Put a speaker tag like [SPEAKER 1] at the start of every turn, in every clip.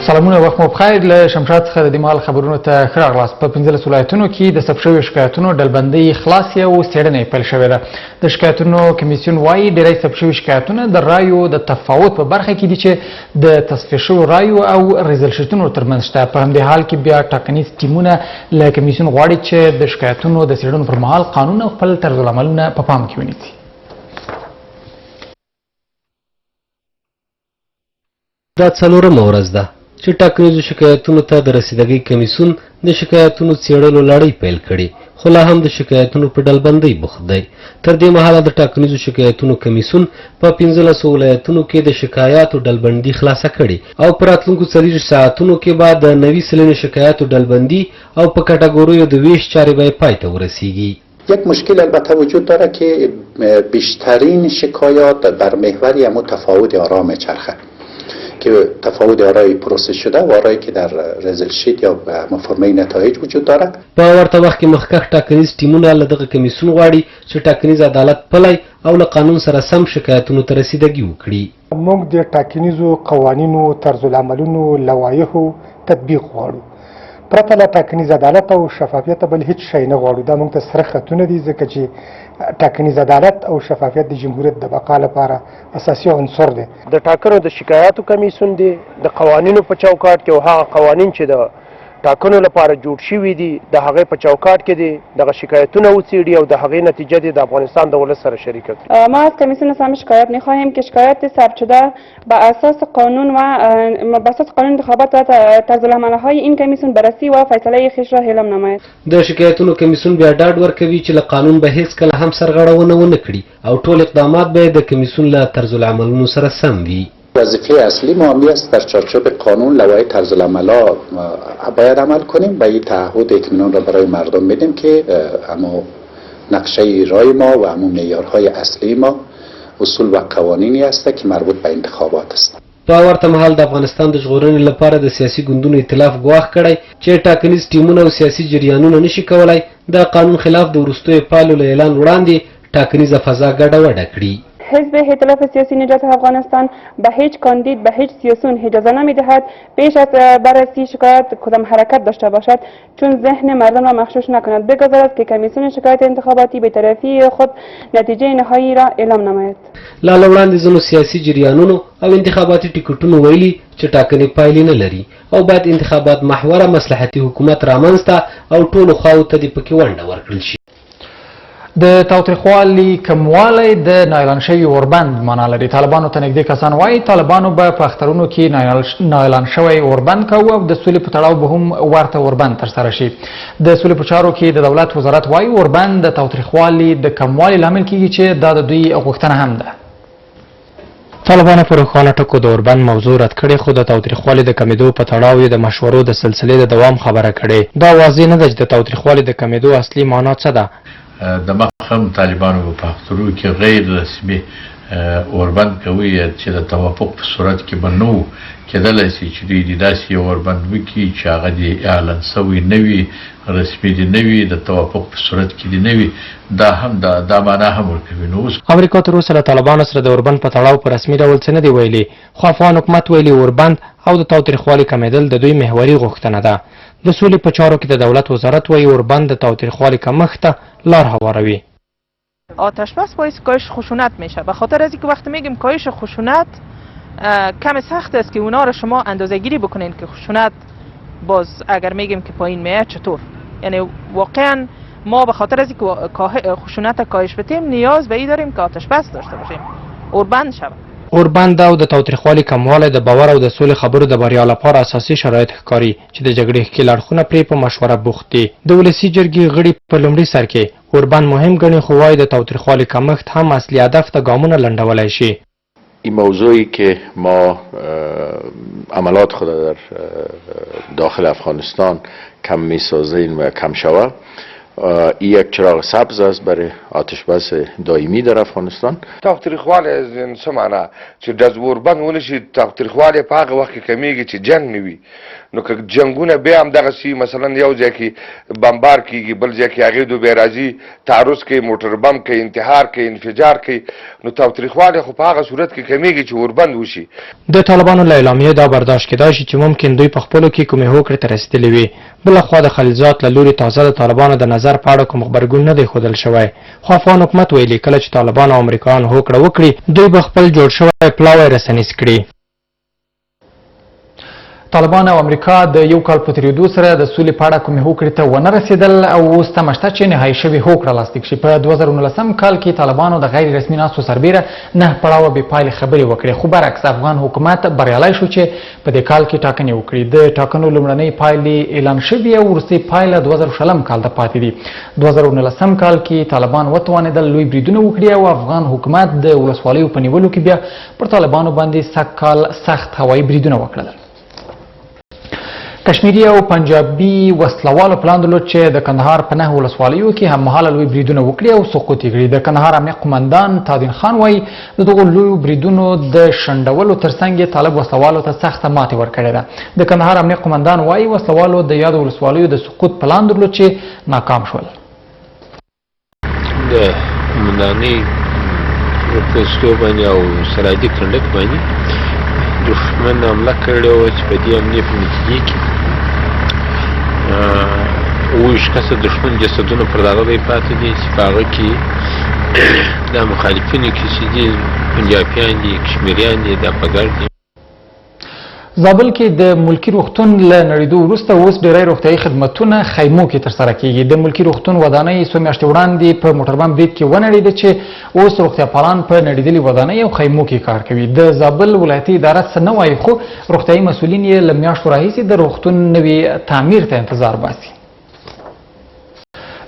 [SPEAKER 1] سلامونه وخت مو بخیر. له شمشاد څخه د مال خبرونو ته ښه راغلاست. په 15 ولایتونو کې د ثبت شویو شکایتونو ډلبندۍ خلاصې او څېړنې پیل شوې ده. د شکایتونو کمیسیون وایي ډېری ثبت شوي شکایتونه د رایو د تفاوت په برخه کې دي چې د تصفیه شویو رایو او ریزلشتونو ترمنځ شته. په همدې حال کې بیا ټاکنیز ټیمونه له کمیسیون غواړي چې د شکایتونو د څېړنو پر مهال قانون او خپل طرزالعملونه په پام کې ونیسي.
[SPEAKER 2] دا څلورمه ورځ ده چې ټاکنیزو شکایتونو ته د رسیدګۍ کمیسیون د شکایتونو څېړلو لړۍ پیل کړې، خو لا هم د شکایتونو په ډلبندۍ بوخت دی. تر دې مهاله د ټاکنیزو شکایتونو کمیسیون په 15 ولایتونو کې د شکایاتو ډلبندي خلاصه کړې او په راتلونکو 40 ساعتونو کې به د 90 سلنې شکایاتو ډلبندي او په کټګوریو د ویش چارې به پای ته ورسیږي.
[SPEAKER 3] یک مشکل البته وجود داره که بیشترین شکایات بر محور یا متفاوت آرا میچرخه که تفاوت آرای پروسس شده و آرایی که در رزل شیت یا فرمه نتایج وجود داره.
[SPEAKER 2] په ورته وخت کې مخکښ ټاکنیز ټیمونه له دغه کمیسیون غواړي چې ټاکنیز عدالت پلی او له قانون سره سم شکایتونو ته رسیدګي وکړي.
[SPEAKER 4] موږ د ټاکنیزو قوانینو طرزالعملونو لوایحو تطبیق غواړو. پرته له ټاکنیز عدالت او شفافیت بل هیڅ شی نه غواړو. دا موږ ته سره خطونه دي ځکه چې ټاکنیز عدالت او شفافیت د جمهوریت د بقا لپاره اساسي عنصر دی.
[SPEAKER 5] د ټاکنو د شکایاتو کمیسیون دی د قوانینو په چوکاټ کې او هغه قوانین چې د ټاکنو لپاره جوړ شوي دي د هغې په چوکاټ کې دي دغه شکایتونه وڅېړي او د هغې نتیجه دی د افغانستان د ولس سره شریکه کړي.
[SPEAKER 6] ما از کمیسیون سهم شکایت می‌خواهیم که شکایت ثبت شده به اساس قانون انتخابات و طرزالعمل‌های این کمیسیون بررسی و فیصله خویش را اعلام نماید.
[SPEAKER 2] د شکایتونو کمیسیون بیا ډاډ ورکوي چې له قانون به هیڅ کله هم سرغړونه ونه کړي او ټول اقدامات به د کمیسیون له طرزالعملونو سره سم وي.
[SPEAKER 3] وظیفه اصلی ما همی است در چارچوب قانون لوایح طرزالعمل‌ها باید عمل کنیم و این تعهد اطمینان را برای مردم میدیم که اما نقشه رای ما و اما معیارهای اصلی ما اصول و قوانینی است که مربوط به انتخابات است.
[SPEAKER 2] په ورته مهال د افغانستان د ژغورنې لپاره د سیاسي ګوندونو ائتلاف ګواښ کړی چې ټاکنیز ټیمونه او سیاسي جریانونه نشي کولای د قانون خلاف د وروستیو پایلو له اعلان وړاندې ټاکنیزه فضا ګډوډه کړي.
[SPEAKER 6] حزب ائتلاف سیاسی نجات افغانستان به هیچ کاندید به هیچ سیاسون اجازه نمیدهد پیش از بررسی شکایت کدام حرکت داشته باشد چون ذهن مردم را مغشوش نکند. بگذارد که کمیسیون شکایت انتخاباتی به طرفی خود نتیجه نهایی را اعلام نماید.
[SPEAKER 2] لا وړاندې ځینو سیاسي جریانونو او انتخاباتي ټیکټونو ویلي چې ټاکنې پایلې نه لري او باید انتخابات محوره مصلحتي حکومت رامنځته او ټولو خواو ته دې پکې ونډه ورکړل شي.
[SPEAKER 1] د تاوتریخوالي کموالی د نااعلان شوي اوربند معنا لري. طالبانو ته نږدې کسان وایي طالبانو به په اخترونو کې نااعلان شوی اوربند کوه او د سولې په تړاو به هم ورته اوربند ترسره شي. د سولې په چارو کې د دولت وزارت وایي اوربند د تاوتریخوالي د کموالي لامل کیږي چې دا د دوی غوښتنه هم ده.
[SPEAKER 7] طالبانو په روښانه ټکو د اوربند موضوع رد کړې خو د تاوتریخوالي د کمیدو په تړاو یې د مشورو د سلسلې د دوام خبره کړې. دا واضح نه ده چې د تاوتریخوالي د کمیدو اصلي معنا څه ده.
[SPEAKER 8] د مخم طالبانو په اخترو کې غیر رسمي اوربند کوي چې د توافق په صورت کې به نو کېدلی شي چې دوی داسې یو اوربند وکړي چې هغه د اعلان سوی نه وي رسمي دي نه وي د توافق په صورت کې دي نه وي دا معنا هم ورکوي. نو اوس
[SPEAKER 7] امریکا تر اوسه له طالبانو سره د اوربند په تړاو په رسمي ډول څه نه دی ویلي خو افغان حکومت ویلي اوربند او د تاوتریخوالي کمیدل د دوی محوري غوښتنه ده. د سولې په چارو کې د دولت وزارت وایي اوربند د تاوتریخوالي کمښت ته لار هواروي.
[SPEAKER 9] آتش بس باعث کاهش خشونت میشه به خاطر از اینکه وقتی میگیم کاهش خشونت کم سخت است که اونا رو شما اندازه گیری بکنین که خشونت باز اگر میگیم که پایین میاد چطور. یعنی واقعا ما به خاطر از اینکه خشونت کاهش بدیم نیاز به این داریم که آتش بس داشته باشیم اوربند شود.
[SPEAKER 7] اوربند او د تاوتریخوالي کموالی د باور او د سولې خبرو د بریا لپاره اساسي شرایط ښکاري چې د جګړې ښکېل اړخونه پرې په مشوره بوخت دي. د ولسي جرګې غړي په لومړي سر کې اوربند مهم ګڼي خو وایي د تاوتریخوالي کمښت هم اصلي هدف ته ګامونه لنډولی شي.
[SPEAKER 10] این موضوعی که ما عملات خود در داخل افغانستان کم میسازیم و کم شود این یک چراغ سبز است برای آتش بس دائمی در افغانستان.
[SPEAKER 11] تاوتریخوالی څه معنا چې د اوربند ونشي، تاوتریخوالی په هغه وخت کې کمیږي چې جنگ نه وي. نو که جنگونه بیا هم دغسې مثلا یو ځای کې بمبار کېږي، بل ځای کې هغې دوی بیا راځي تعرض کوي، موټر بم کوي، انتحار کوي، انفجار کوي، نو تاوتریخوالی خو په هغه صورت کې کمیږي چې اوربند وشي.
[SPEAKER 7] د طالبانو له اعلامیې دا برداشت کېدای شي چې ممکن دوی په خپلو کې کومې هوکړې ته رسېدلې وي. بلخوا د خلیلزاد له لوري تازه د طالبانو د نظر په اړه کوم غبرګون نه دی ښودل شوی، خو افغان حکومت ویلي کله چې طالبان او امریکایان هوکړه وکړي دوی به خپل جوړ شوی پلاوی رسنیز کړي.
[SPEAKER 1] طالبان او امریکا د یو کال په تېرېدو سره د سولې په اړه کومې هوکړې ته ونه رسېدل او اوس تمه شته چې نهایي شوې هوکړه لاسلیک شي. په 2019 کال کې طالبانو د غیر رسمي ناستو سربیره 9 پړاوه بې پایلې خبرې وکړې، خو برعکس افغان حکومت بریالی شو چې په دې کال کې ټاکنې وکړي. د ټاکنو لومړنۍ پایلې اعلان شوي او وروستۍ پایله 2020 کال ته پاتې دي. 2019 کال کې طالبان وتوانېدل لوی بریدونه وکړي او افغان حکومت د ولسوالیو په نیولو کې بیا پر طالبانو باندې سږ سخت هوایي بریدونه وکړل. کشمیری او پنجابي وسلوالو پلان درلود چې د کندهار په 9 ولسوالیو کې هممهاله لوی بریدونه وکړي او سقوط یې کړي. د کندهار امنیه قمندان تادین خان وایي د دغو لویو بریدونو د شنډولو ترڅنګ یې طالب وسلوالو ته سخته ماتې ورکړې ده. د کندهار امنیه قمندان وایي وسلوالو د یادو ولسوالیو د سقوط پلان درلود چې ناکام شول.
[SPEAKER 12] د قمندانۍ پوستو باندې او سرحدي کنډک باندې دښمن حمله کړې وه چې په دې حملې په نتیجې کې 20 کسه دښمن جسدونه پر دغه ځای پاتې دي چې په هغه کې دا مخالفینو کې چې دي پنجابیان دي، کشمیریان دي، دا په ګډ دي.
[SPEAKER 1] زابل کې د ملکی روغتون له نړیدو وروسته اوس ډیری روغتیایي خدمتونه خیمو کې ترسره کیږي. د ملکی روغتون ودانۍ څو میاشتې وړاندې په موټربم برید کې ونړېده چې اوس روغتیاپالان په نړېدلې ودانۍ او خیمو کې کار کوي. د زابل ولایتي اداره څه نه وایي، خو روغتیایي مسؤلین یې له میاشتو راهیسې د روغتون نوي تعمیر ته انتظار باسي.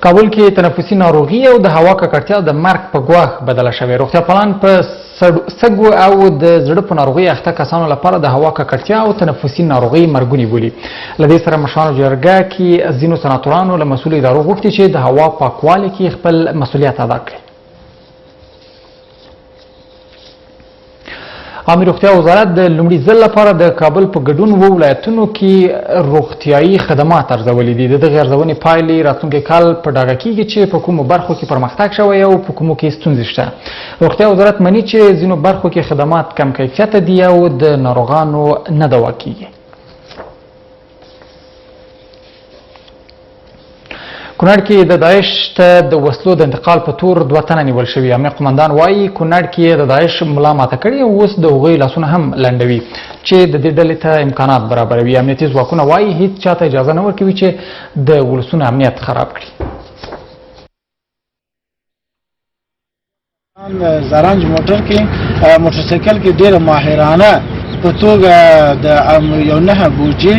[SPEAKER 1] کابل کې تنفسي ناروغي او د هوا ککړتیا د مرګ په ګواښ بدله شوې. روغتیاپالان په سږو او د زړه په ناروغۍ اخته کسانو لپاره د هوا ککړتیا او تنفسي ناروغۍ مرګونې بولي. له دې سره مشرانو جرګه کې ځینو سناتورانو له مسؤلو ادارو غوښتي چې د هوا پاکوالي کې خپل مسؤلیت ادا کړي. عامه روغتیا وزارت د لومړي ځل لپاره د کابل په ګډون 2 ولایتونو کې روغتیایي خدمات ارزولي دي. د دغې ارزونې پایلې راتلونکي کال په ډاګه کیږي چې په کومو برخو کې پرمختګ شوی او په کومو کې ستونزې شته. روغتیا وزارت مني چې ځینو برخو کې خدمات کم کیفیته دي او د ناروغانو نه دوا کیږي. کونړ کې د داعش ته د وسلو د انتقال په تور 2 تنه نیول شوي. امنیه قمندان وایي کونړ کې د داعش ملا ماته کړي او اوس د هغوی لاسونه هم لنډوي چې د دې ډلې ته امکانات برابروي. امنیتي ځواکونه وایي هیڅ چاته اجازه نه ورکوي چې د ولسونو امنیت خراب کړي.
[SPEAKER 13] زرنج موټر کې موټرسایکل کې ډېره ماهرانه په توګه د یو 9 بوجي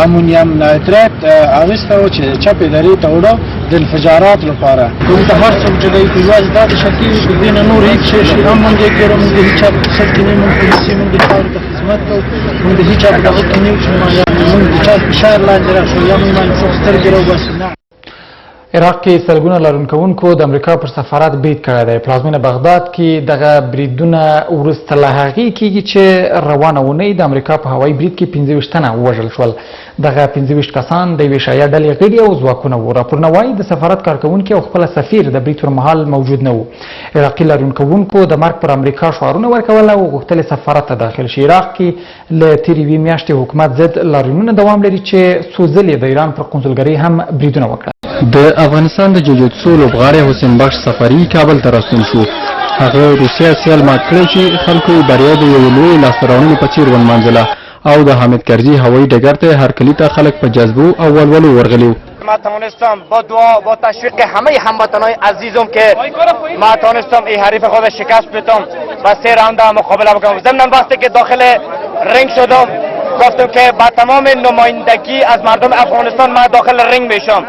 [SPEAKER 13] امونیم نایتریت اغسته و چې چپې درې ته وړو د انفجارات لپاره. کوم ته هر څوک چې دی یوازې دا د شکي د دې نه نور هیڅ شی هم مونږ یې کړو، مونږ د هیچ چا په سر کې نه مونږ پولیسي مونږ د خاورې ته خدمت کوو، مونږ د هیچ چا په دغه کې نه یو چې مونږ د چا فشار لاندې راشو یا مونږ باندې څوک سترګې راوباسي. نه.
[SPEAKER 1] عراق کې سلګونه لارونکوونکو د امریکا پر سفارت برید کړی دی. پلازمینه بغداد کې دغه بریدونه وروسته له هغې کېږي چې روانه اونۍ د امریکا په هوایي برید کې 25 تنه ووژل شول. دغه 25 کسان د یوې شیعه ډلې غړي او ځواکونه وو. راپورونه وایي د سفارت کارکوونکي او خپله سفیر د برید پر مهال موجود نه وو. عراقي لارونکوونکو د مرګ پر امریکا شعارونه ورکول او غوښتل سفارت ته داخل شي. عراق کې له تېرې 2 میاشتې حکومت ضد لاریونونه دوام لري چې څو ځلې د ایران پر قونسلګرۍ هم بریدونه وکړل.
[SPEAKER 14] د افغانستان د جوجوتسو لوبغاړی حسین بخش سفری کابل ته راستون شو. هغه روسیه سیال مات کړی چې خلکو یې بریا د یوې لویې لاسته راوړنې په څېر ونمانځله او د حامد کرزي هوایي ډګر ته هرکلي ته خلک په جذبو او ولولو ورغلي.
[SPEAKER 15] ما توانستم با دعا با تشویق همه هموطنان عزیزم که ما توانستم این حریف خود شکست بدم و 3 راوند مقابله بکنم. ضمن وقتی که داخل رینگ شدم گفتم که با تمام نمایندگی از مردم افغانستان ما داخل رینگ میشم.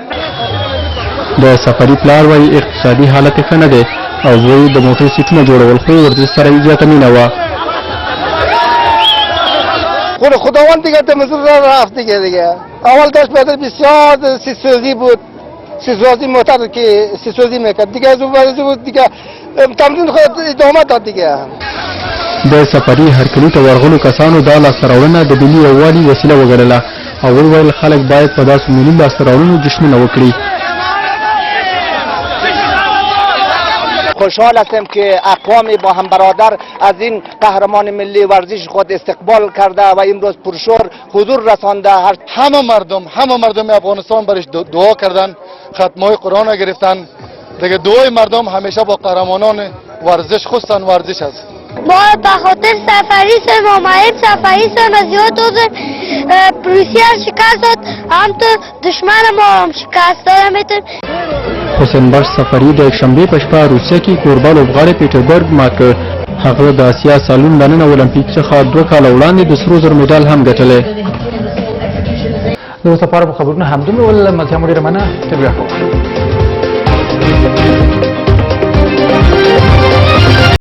[SPEAKER 14] د سفری پلار وایي اقتصادي حالت ښه نه دی او زوی د موټر سیټونه جوړول خو ورزش سره یې زیاته مینه وه.
[SPEAKER 16] خداوند دیگه تمزور را رفت دیگه. اول داشت بدر بسیار سیسوزی بود سیسوازی معتاد که سیسوازی میکرد دیگه از اون دیگه تمرین خود ادامه داد دیگه.
[SPEAKER 14] د سفري هرکلي ته ورغلو کسانو دا لاسته راوړنه د ملي یووالي وسیله وګڼله او وویل خلک باید په داسې ملي لاسته راوړنو جشنونه وکړي.
[SPEAKER 15] خوشحال هستم که اقوام با هم برادر از این قهرمان ملی ورزش خود استقبال کرده و امروز پرشور حضور رسانده.
[SPEAKER 17] همه مردم افغانستان برش دعا کردن، ختمای قرآن را گرفتن. دیگه دعای مردم همیشه با قهرمانان ورزش خصوصا ورزش است.
[SPEAKER 18] ما به خاطر سفری مامایب سفری از یاد دادن روسیه شکست داد، همطور دشمن ما هم شکست داد.
[SPEAKER 14] حسین بخش سفری د یکشنبې په شپه روسیه کې کوربه لوبغاړی پیټربرګ مات کړ. هغه د اسیا سالون دننه اولمپیک څخه 2 کاله وړاندې د سرو زرو مډال هم ګټلی.
[SPEAKER 1] د اوس لپاره په خبرونه همدومره ول ملتیا مو ډېره مننه. تر بیا